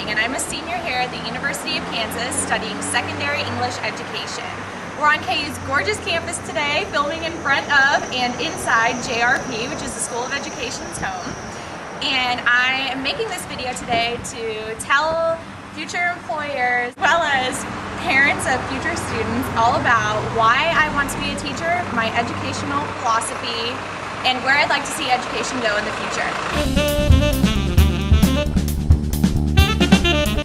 and I'm a senior here at the University of Kansas studying secondary English education. We're on KU's gorgeous campus today, filming in front of and inside JRP, which is the School of Education's home. And I am making this video today to tell future employers, as well as parents of future students, all about why I want to be a teacher, my educational philosophy, and where I'd like to see education go in the future.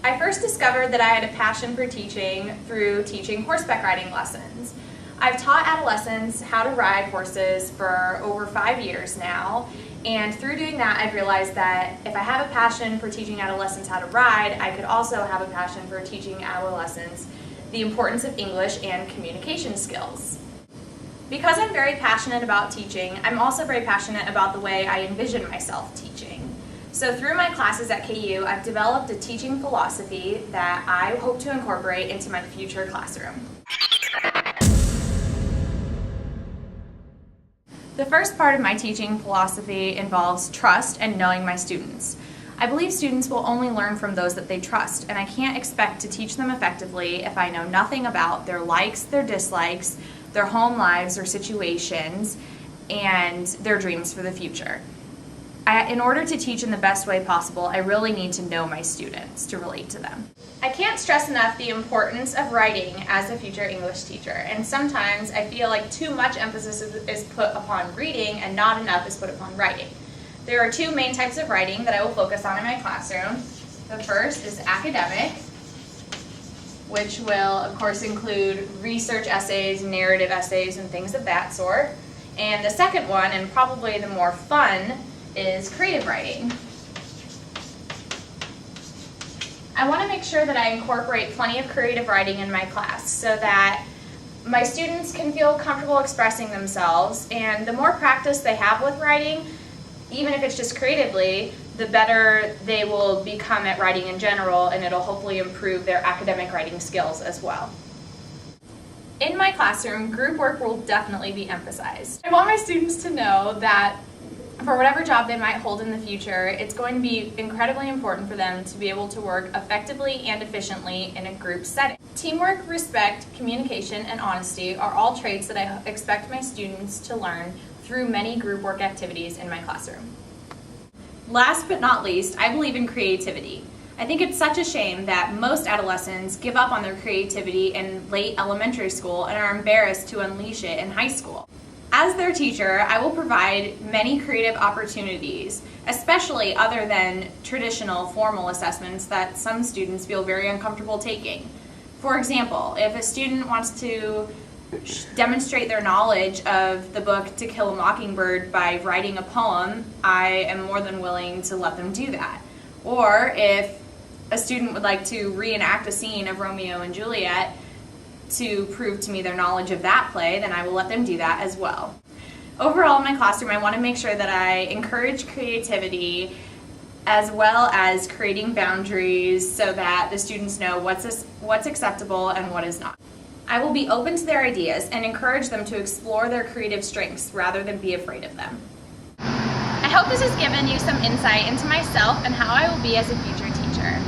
I first discovered that I had a passion for teaching through teaching horseback riding lessons. I've taught adolescents how to ride horses for over 5 years now, and through doing that I've realized that if I have a passion for teaching adolescents how to ride, I could also have a passion for teaching adolescents the importance of English and communication skills. Because I'm very passionate about teaching, I'm also very passionate about the way I envision myself teaching. So through my classes at KU, I've developed a teaching philosophy that I hope to incorporate into my future classroom. The first part of my teaching philosophy involves trust and knowing my students. I believe students will only learn from those that they trust, and I can't expect to teach them effectively if I know nothing about their likes, their dislikes, their home lives or situations, and their dreams for the future. In order to teach in the best way possible, I really need to know my students to relate to them. I can't stress enough the importance of writing as a future English teacher, and sometimes I feel like too much emphasis is put upon reading and not enough is put upon writing. There are two main types of writing that I will focus on in my classroom. The first is academic, which will of course include research essays, narrative essays, and things of that sort. And the second one, and probably the more fun, is creative writing. I want to make sure that I incorporate plenty of creative writing in my class so that my students can feel comfortable expressing themselves, and the more practice they have with writing, even if it's just creatively, the better they will become at writing in general, and it'll hopefully improve their academic writing skills as well. In my classroom, group work will definitely be emphasized. I want my students to know that for whatever job they might hold in the future, it's going to be incredibly important for them to be able to work effectively and efficiently in a group setting. Teamwork, respect, communication, and honesty are all traits that I expect my students to learn through many group work activities in my classroom. Last but not least, I believe in creativity. I think it's such a shame that most adolescents give up on their creativity in late elementary school and are embarrassed to unleash it in high school. As their teacher, I will provide many creative opportunities, especially other than traditional formal assessments that some students feel very uncomfortable taking. For example, if a student wants to demonstrate their knowledge of the book To Kill a Mockingbird by writing a poem, I am more than willing to let them do that. Or if a student would like to reenact a scene of Romeo and Juliet to prove to me their knowledge of that play, then I will let them do that as well. Overall, in my classroom, I want to make sure that I encourage creativity as well as creating boundaries so that the students know what's acceptable and what is not. I will be open to their ideas and encourage them to explore their creative strengths rather than be afraid of them. I hope this has given you some insight into myself and how I will be as a future teacher.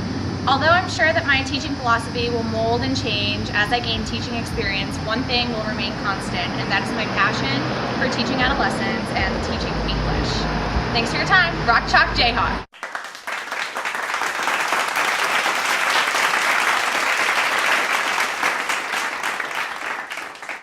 Although I'm sure that my teaching philosophy will mold and change as I gain teaching experience, one thing will remain constant, and that is my passion for teaching adolescents and teaching English. Thanks for your time. Rock Chalk Jayhawk.